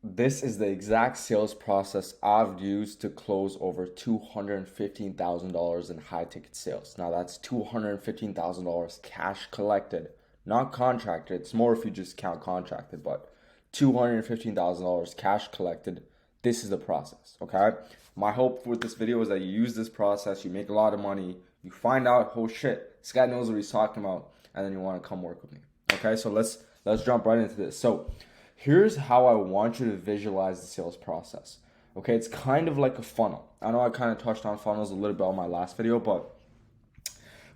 This is the exact sales process I've used to close over $215,000 in high ticket sales. Now that's $215,000 cash collected, not contracted. It's more if you just count contracted, but $215,000 cash collected. This is the process, okay? My hope with this video is that you use this process, you make a lot of money, you find out, oh shit, this guy knows what he's talking about, and then you want to come work with me. Okay, so let's jump right into this. So here's how I want you to visualize the sales process. Okay, it's kind of like a funnel. I know I kind of touched on funnels a little bit on my last video, but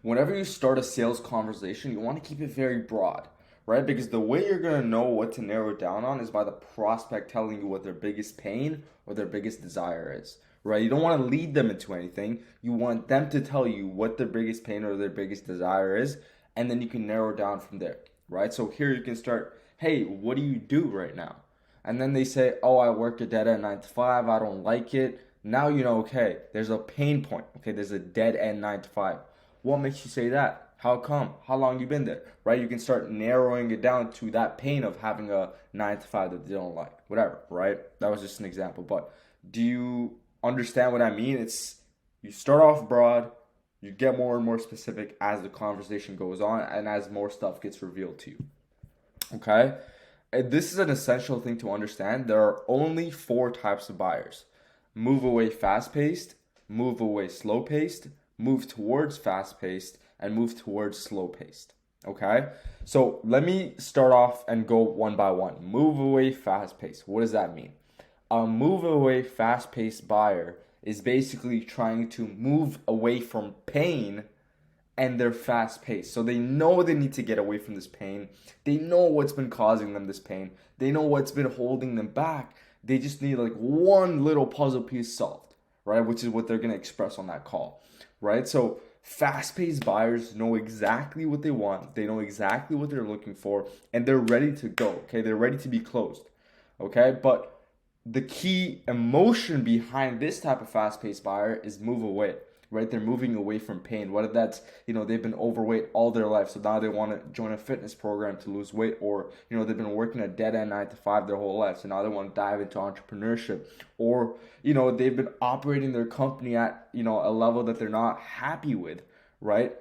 whenever you start a sales conversation, you want to keep it very broad, right? Because the way you're going to know what to narrow down on is by the prospect telling you what their biggest pain or their biggest desire is, right? You don't want to lead them into anything. You want them to tell you what their biggest pain or their biggest desire is, and then you can narrow down from there, right? So here you can start, hey, what do you do right now? And then they say, oh, I work a dead end 9 to 5. I don't like it. Now you know, okay, there's a pain point. Okay, there's a dead end 9 to 5. What makes you say that? How come? How long you been there? Right? You can start narrowing it down to that pain of having a 9 to 5 that they don't like. Whatever, right? That was just an example. But do you understand what I mean? It's you start off broad, you get more and more specific as the conversation goes on and as more stuff gets revealed to you. Okay? And this is an essential thing to understand. There are only four types of buyers: move away fast paced, move away slow paced, move towards fast paced, and move towards slow paced. Okay? So let me start off and go one by one. Move away fast paced. What does that mean? A move away fast paced buyer is basically trying to move away from pain and they're fast paced. So they know they need to get away from this pain. They know what's been causing them this pain. They know what's been holding them back. They just need like one little puzzle piece solved, right? Which is what they're going to express on that call, right? So fast paced buyers know exactly what they want. They know exactly what they're looking for, and they're ready to go, okay? They're ready to be closed, okay? But the key emotion behind this type of fast paced buyer is move away, right? They're moving away from pain. Whether that's, they've been overweight all their life, so now they want to join a fitness program to lose weight, or, they've been working a dead end 9 to 5 their whole life, so now they want to dive into entrepreneurship, or, they've been operating their company at, a level that they're not happy with, right?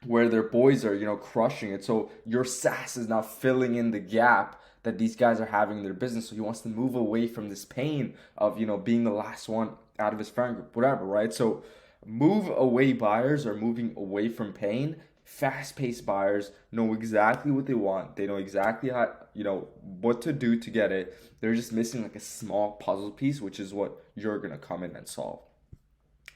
Where their boys are, crushing it. So your SaaS is now filling in the gap that these guys are having in their business. So he wants to move away from this pain of, being the last one out of his friend group, whatever, right? So move away buyers are moving away from pain. Fast-paced buyers know exactly what they want. They know exactly how, what to do to get it. They're just missing like a small puzzle piece, which is what you're going to come in and solve.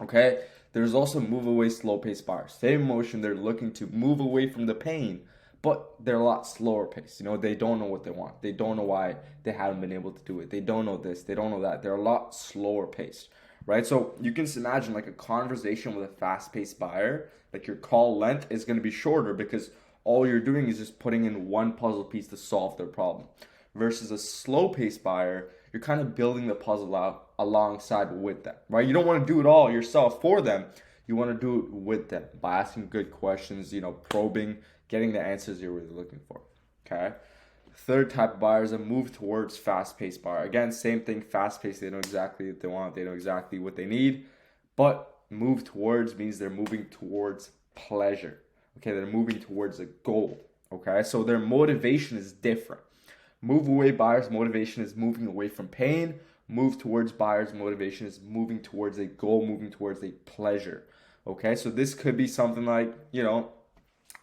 Okay? There's also move away slow paced buyers. Same emotion, they're looking to move away from the pain, but they're a lot slower paced. They don't know what they want. They don't know why they haven't been able to do it. They don't know this, they don't know that. They're a lot slower paced, right? So you can just imagine like a conversation with a fast paced buyer, like your call length is going to be shorter because all you're doing is just putting in one puzzle piece to solve their problem. Versus a slow paced buyer, you're kind of building the puzzle out alongside with them, right? You don't want to do it all yourself for them. You want to do it with them by asking good questions, probing, getting the answers you're really looking for. Okay. Third type of buyer is a move towards fast-paced buyer. Again, same thing, fast-paced. They know exactly what they want. They know exactly what they need. But move towards means they're moving towards pleasure. Okay, they're moving towards a goal. Okay, so their motivation is different. Move away buyers' motivation is moving away from pain. Move towards buyers' motivation is moving towards a goal, moving towards a pleasure. Okay, so this could be something like,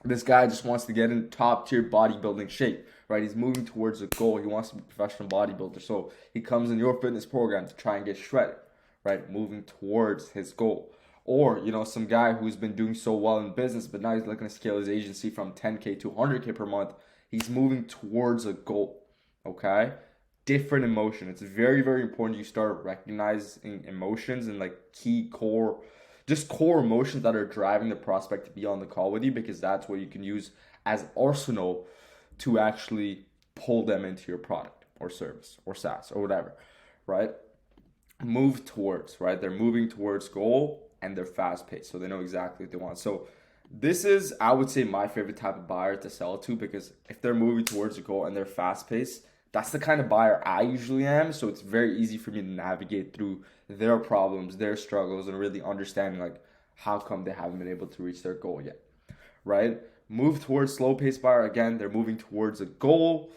this guy just wants to get in top tier bodybuilding shape, right? He's moving towards a goal. He wants to be a professional bodybuilder. So he comes in your fitness program to try and get shredded, right? Moving towards his goal. Or, some guy who's been doing so well in business, but now he's looking to scale his agency from 10K to 100K per month. He's moving towards a goal, okay? Different emotion. It's very, very important you start recognizing emotions and like key core emotions that are driving the prospect to be on the call with you, because that's what you can use as arsenal to actually pull them into your product or service or SaaS or whatever, right? Move towards, right? They're moving towards goal and they're fast paced. So they know exactly what they want. So this is, I would say, my favorite type of buyer to sell to, because if they're moving towards a goal and they're fast paced, That's the kind of buyer I usually am. So it's very easy for me to navigate through their problems, their struggles, and really understanding like how come they haven't been able to reach their goal yet, right? Move towards slow pace buyer. Again, they're moving towards a goal,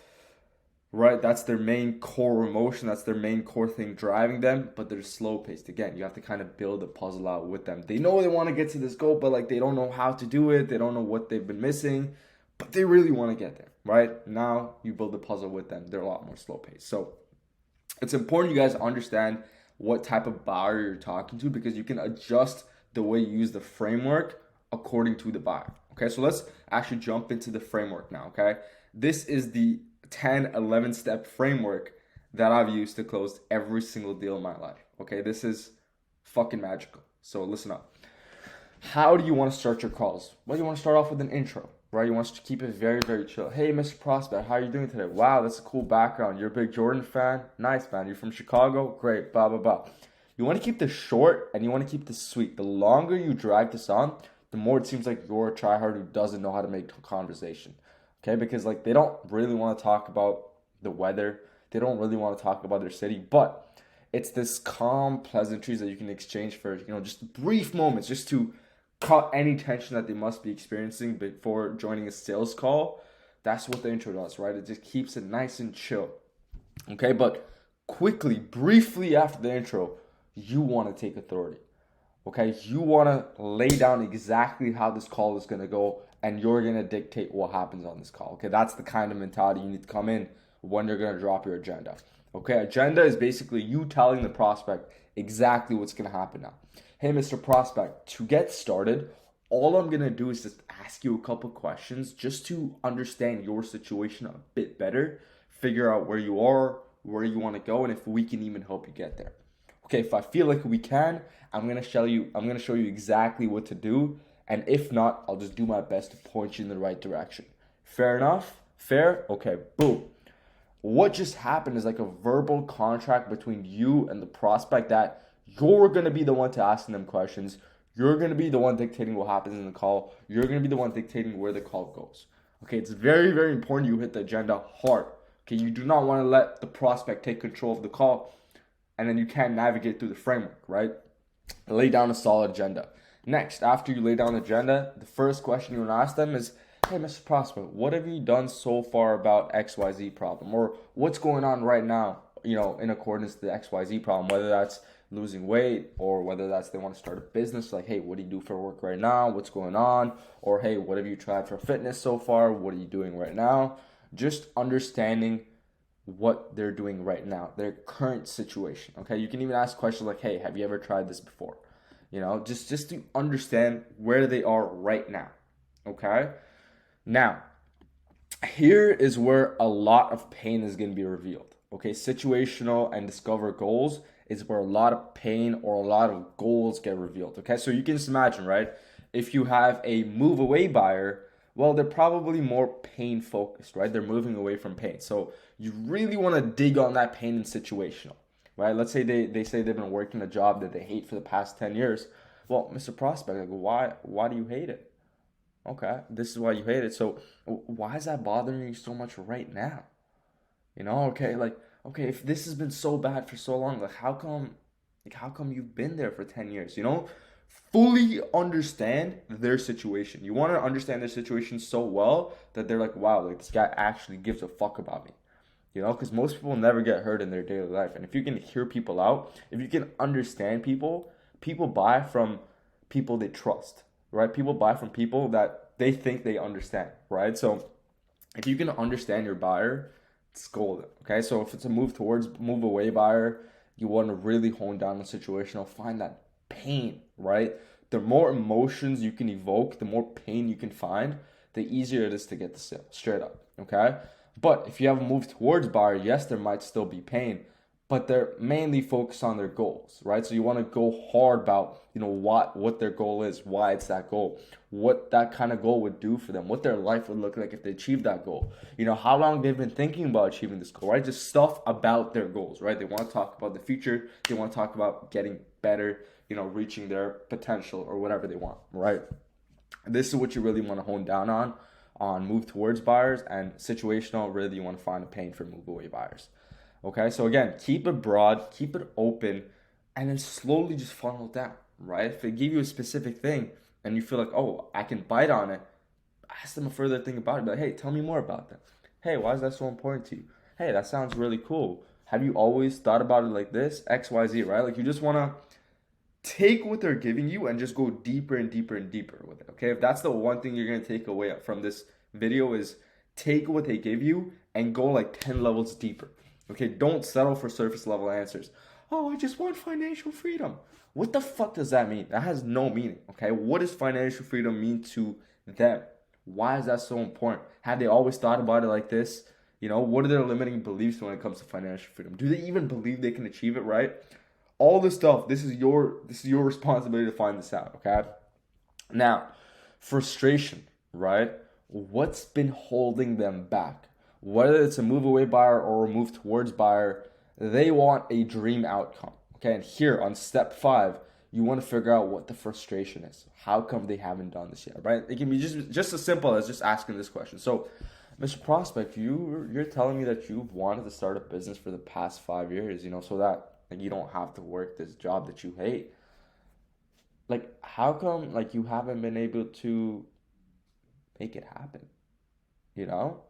right? That's their main core emotion. That's their main core thing driving them, but they're slow paced. Again, you have to kind of build a puzzle out with them. They know they want to get to this goal, but like they don't know how to do it. They don't know what they've been missing, but they really want to get there, right? Now you build a puzzle with them. They're a lot more slow paced. So it's important you guys understand what type of buyer you're talking to, because you can adjust the way you use the framework according to the buyer. Okay, so let's actually jump into the framework now. Okay, this is the 10-11 step framework that I've used to close every single deal in my life. Okay, this is fucking magical. So listen up. How do you want to start your calls? Well, you want to start off with an intro, right? You want to keep it very, very chill. Hey, Mr. Prospect, how are you doing today? Wow, that's a cool background. You're a big Jordan fan? Nice, man. You're from Chicago? Great, blah, blah, blah. You want to keep this short and you want to keep this sweet. The longer you drag this on, the more it seems like you're a tryhard who doesn't know how to make conversation. Okay, because like they don't really want to talk about the weather. They don't really want to talk about their city, but it's this calm pleasantries that you can exchange for, just brief moments, just to cut any tension that they must be experiencing before joining a sales call. That's what the intro does, right? It just keeps it nice and chill. Okay, but quickly, briefly after the intro, you want to take authority. Okay, you want to lay down exactly how this call is going to go, and you're going to dictate what happens on this call. Okay, that's the kind of mentality you need to come in when you're going to drop your agenda. Okay, agenda is basically you telling the prospect exactly what's going to happen now. Hey, Mr. Prospect, to get started, all I'm going to do is just ask you a couple questions just to understand your situation a bit better, figure out where you are, where you want to go, and if we can even help you get there. Okay, if I feel like we can, I'm gonna show you exactly what to do, and if not, I'll just do my best to point you in the right direction. Fair enough? Fair? Okay, boom. What just happened is like a verbal contract between you and the prospect that you're gonna be the one to ask them questions. You're gonna be the one dictating what happens in the call. You're gonna be the one dictating where the call goes. Okay, it's very, very important you hit the agenda hard. Okay, you do not want to let the prospect take control of the call, and then you can't navigate through the framework, right? Lay down a solid agenda. Next, after you lay down the agenda, the first question you want to ask them is, hey, Mr. Prospect, what have you done so far about XYZ problem? Or what's going on right now, in accordance to the XYZ problem, whether that's losing weight or whether that's they want to start a business, like, hey, what do you do for work right now? What's going on? Or, hey, what have you tried for fitness so far? What are you doing right now? Just understanding what they're doing right now, their current situation. Okay, you can even ask questions like, hey, have you ever tried this before? Just to understand where they are right now. Okay, now here is where a lot of pain is going to be revealed. Okay, situational and discover goals is where a lot of pain or a lot of goals get revealed. Okay, so you can just imagine, right? If you have a move away buyer, well, they're probably more pain focused, right? They're moving away from pain. So you really want to dig on that pain and situational, right? Let's say they say they've been working a job that they hate for the past 10 years. Well, Mr. Prospect, like, why do you hate it? Okay, this is why you hate it. So why is that bothering you so much right now? Okay, if this has been so bad for so long, like how come you've been there for 10 years? Fully understand their situation. You want to understand their situation so well that they're like, wow, like this guy actually gives a fuck about me. Because most people never get hurt in their daily life. And if you can hear people out, if you can understand people, people buy from people they trust, right? People buy from people that they think they understand, right? So if you can understand your buyer, it's golden. Okay, so if it's a move away buyer, you want to really hone down the situational, find that pain, right? The more emotions you can evoke, the more pain you can find, the easier it is to get the sale, straight up. Okay, but if you have a move towards buyer, yes, there might still be pain, but they're mainly focused on their goals, right? So you want to go hard about, what their goal is, why it's that goal, what that kind of goal would do for them, what their life would look like if they achieved that goal, how long they've been thinking about achieving this goal, right? Just stuff about their goals, right? They want to talk about the future. They want to talk about getting better, reaching their potential or whatever they want, right? This is what you really want to hone down on. on move towards buyers, and situational, really you want to find a pain for move away buyers. Okay, so again, keep it broad, keep it open, and then slowly just funnel it down, right? If they give you a specific thing and you feel like, oh, I can bite on it, ask them a further thing about it. Be like, hey, tell me more about that. Hey, why is that so important to you? Hey, that sounds really cool. Have you always thought about it like this? X, Y, Z, right? Like you just want to take what they're giving you and just go deeper and deeper and deeper with it. Okay, if that's the one thing you're going to take away from this video, is take what they give you and go like 10 levels deeper. Okay, don't settle for surface level answers. Oh, I just want financial freedom. What the fuck does that mean? That has no meaning. Okay, what does financial freedom mean to them? Why is that so important? Have they always thought about it like this? You know, what are their limiting beliefs when it comes to financial freedom? Do they even believe they can achieve it, right? All this stuff, this is your responsibility to find this out, okay? Now, frustration, right? What's been holding them back? Whether it's a move away buyer or a move towards buyer, they want a dream outcome. Okay, and here on step 5, you want to figure out what the frustration is. How come they haven't done this yet, right? It can be just as simple as just asking this question. So, Mr. Prospect, you're telling me that you've wanted to start a business for the past 5 years, you know, so that like you don't have to work this job that you hate. Like, how come like you haven't been able to make it happen? You know?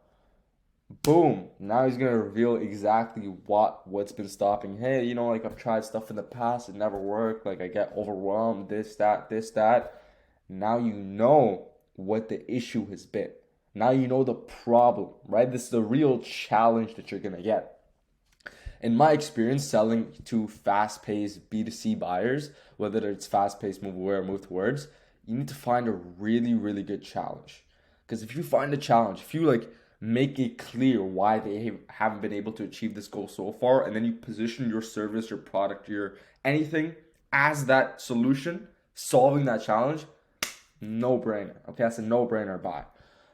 Boom. Now he's gonna reveal exactly what's been stopping. Hey, you know, like I've tried stuff in the past, it never worked. Like I get overwhelmed, this, that, this, that. Now you know what the issue has been. Now you know the problem, right? This is the real challenge that you're gonna get. In my experience, selling to fast-paced B2C buyers, whether it's fast-paced move away or move towards, you need to find a really, really good challenge. Because if you find a challenge, if you like make it clear why they haven't been able to achieve this goal so far, and then you position your service, your product, your anything as that solution, solving that challenge, no brainer. Okay, that's a no brainer buy.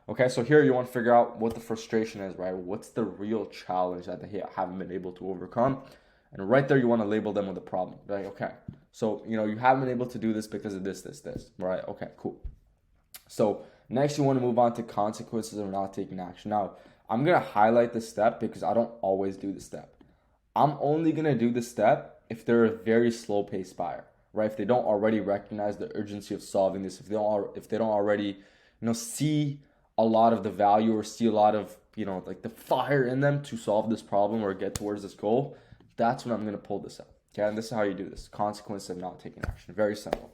Okay, so here you want to figure out what the frustration is, right? What's the real challenge that they haven't been able to overcome? And right there, you want to label them with a problem. Like, okay, so, you know, you haven't been able to do this because of this, right? Okay, cool. So next, you want to move on to consequences of not taking action. Now, I'm going to highlight this step because I don't always do this step. I'm only going to do this step if they're a very slow-paced buyer, right? If they don't already recognize the urgency of solving this, if they don't already, you know, see a lot of the value or see a lot of, you know, like the fire in them to solve this problem or get towards this goal, that's when I'm going to pull this up. Okay, and this is how you do this. Consequence of not taking action. Very simple.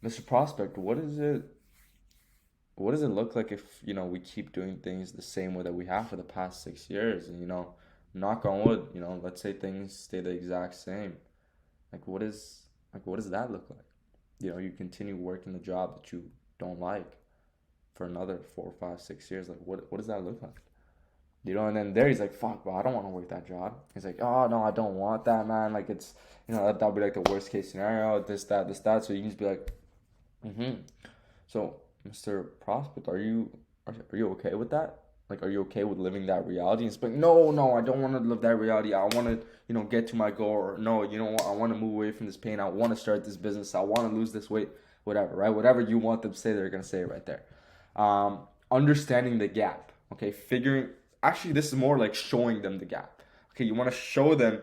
Mr. Prospect, what does it look like if, you know, we keep doing things the same way that we have for the past 6 years? And, you know, knock on wood, you know, let's say things stay the exact same. What does that look like? You know, you continue working the job that you don't like for another 4, 5, 6 years. Like, what does that look like? You know, and then there he's like, fuck, bro, I don't want to work that job. He's like, oh, no, I don't want that, man. Like, it's, you know, that'll be like the worst case scenario, this, that. So you can just be like, So, Mr. Prospect, are you okay with that? Like, are you okay with living that reality? And it's like, no, I don't want to live that reality. I want to, you know, get to my goal. Or no, you know what? I want to move away from this pain. I want to start this business. I want to lose this weight. Whatever, right? Whatever you want them to say, they're gonna say it right there. Understanding the gap. Okay, actually, this is more like showing them the gap. Okay, you want to show them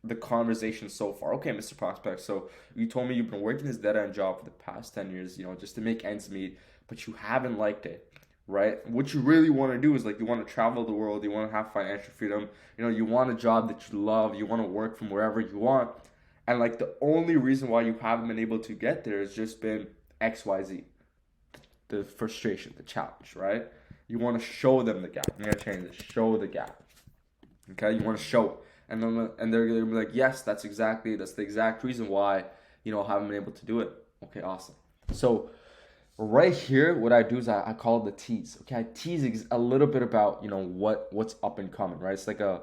the conversation so far. Okay, Mr. Prospect, so you told me you've been working this dead-end job for the past 10 years, you know, just to make ends meet, but you haven't liked it, right? What you really want to do is, like, you want to travel the world, you want to have financial freedom, you know, you want a job that you love, you want to work from wherever you want, and, like, the only reason why you haven't been able to get there has just been XYZ, the frustration, the challenge, right? You want to show them the gap. I'm going to change this. Show the gap. Okay? You want to show it. And they're going to be like, yes, that's the exact reason why, you know, I haven't been able to do it. Okay, awesome. So right here, what I do is I call it the tease. Okay, I tease a little bit about, you know, what's up and coming, right? It's like a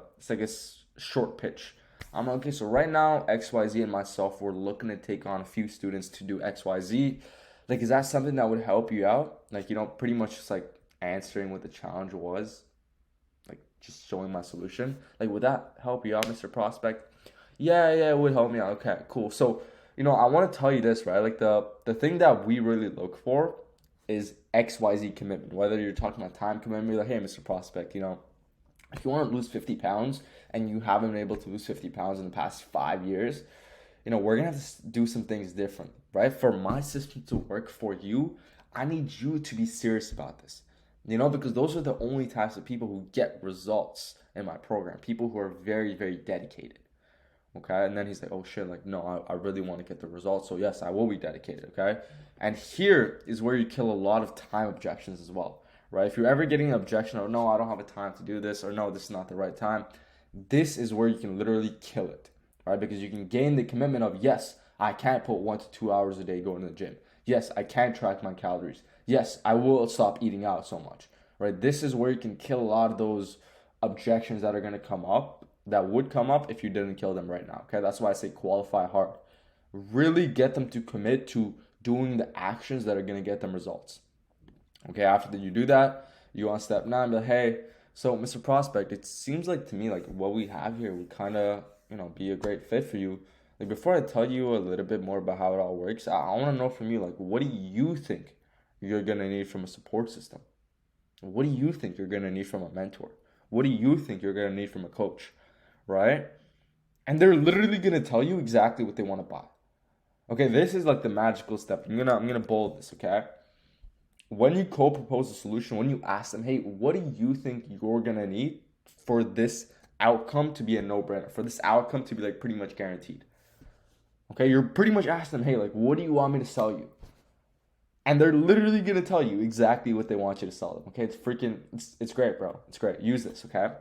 short pitch. I'm okay, so right now, XYZ and myself, we're looking to take on a few students to do XYZ. Like, is that something that would help you out? Like, you know, pretty much just like answering what the challenge was, like just showing my solution. Like, would that help you out, Mr. Prospect? Yeah, it would help me out. Okay, cool. So, you know, I want to tell you this, right? Like the thing that we really look for is XYZ commitment. Whether you're talking about time commitment, like, hey, Mr. Prospect, if you want to lose 50 pounds and you haven't been able to lose 50 pounds in the past 5 years, we're going to have to do some things different, right? For my system to work for you, I need you to be serious about this, because those are the only types of people who get results in my program, people who are very, very dedicated. Okay, and then he's like, oh shit, like, no, I really want to get the results. So yes, I will be dedicated. Okay, and here is where you kill a lot of time objections as well, right? If you're ever getting an objection, or no, I don't have a time to do this, or no, this is not the right time, this is where you can literally kill it, right? Because you can gain the commitment of, yes, I can't put 1 to 2 hours a day going to the gym. Yes, I can track my calories. Yes, I will stop eating out so much, right? This is where you can kill a lot of those objections that are going to come up, that would come up if you didn't kill them right now. Okay, that's why I say qualify hard. Really get them to commit to doing the actions that are going to get them results. Okay, after you do that, you on step 9, but hey, so Mr. Prospect, it seems like to me like what we have here would kind of be a great fit for you. Like, before I tell you a little bit more about how it all works, I want to know from you, like, what do you think you're going to need from a support system? What do you think you're going to need from a mentor? What do you think you're going to need from a coach? Right? And they're literally gonna tell you exactly what they want to buy. Okay, this is like the magical step. I'm gonna bold this, okay? When you co-propose a solution, when you ask them, hey, what do you think you're gonna need for this outcome to be a no-brainer, for this outcome to be like pretty much guaranteed? Okay, you're pretty much asking them, hey, like, what do you want me to sell you? And they're literally gonna tell you exactly what they want you to sell them. Okay, it's great, bro. It's great. Use this, okay?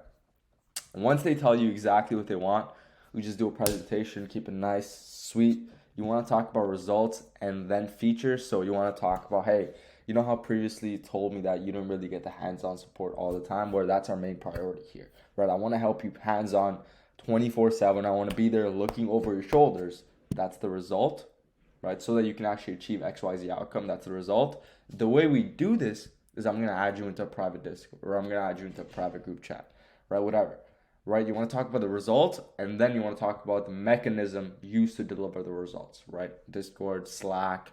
And once they tell you exactly what they want, we just do a presentation, keep it nice, sweet. You want to talk about results and then features. So you want to talk about, hey, you know how previously you told me that you don't really get the hands-on support all the time, where that's our main priority here, right? I want to help you hands-on 24/7. I want to be there looking over your shoulders. That's the result, right? So that you can actually achieve XYZ outcome. That's the result. The way we do this is I'm going to add you into a private Discord, or I'm going to add you into a private group chat, right? Whatever. Right? You want to talk about the result, and then you want to talk about the mechanism used to deliver the results, right? Discord, Slack,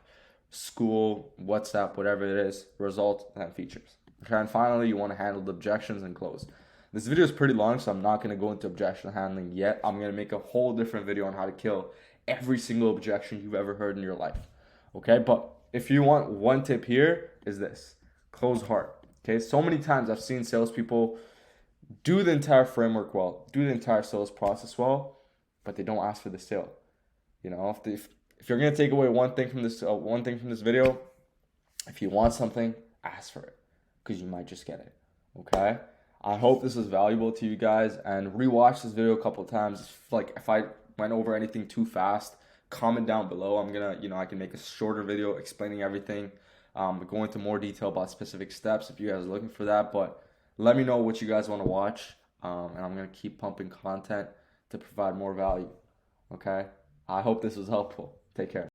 school, WhatsApp, whatever it is, result and features. Okay, and finally, you want to handle the objections and close. This video is pretty long, so I'm not going to go into objection handling yet. I'm going to make a whole different video on how to kill every single objection you've ever heard in your life. Okay, but if you want one tip here, is this: close hard. Okay, so many times I've seen salespeople do the entire framework well, do the entire sales process well, but they don't ask for the sale. If you're gonna take away one thing from this video, if you want something, ask for it, because you might just get it. Okay. I hope this was valuable to you guys, and rewatch this video a couple of times. If I went over anything too fast, comment down below. I'm gonna, I can make a shorter video explaining everything, go into more detail about specific steps if you guys are looking for that. But let me know what you guys want to watch, and I'm going to keep pumping content to provide more value, okay? I hope this was helpful. Take care.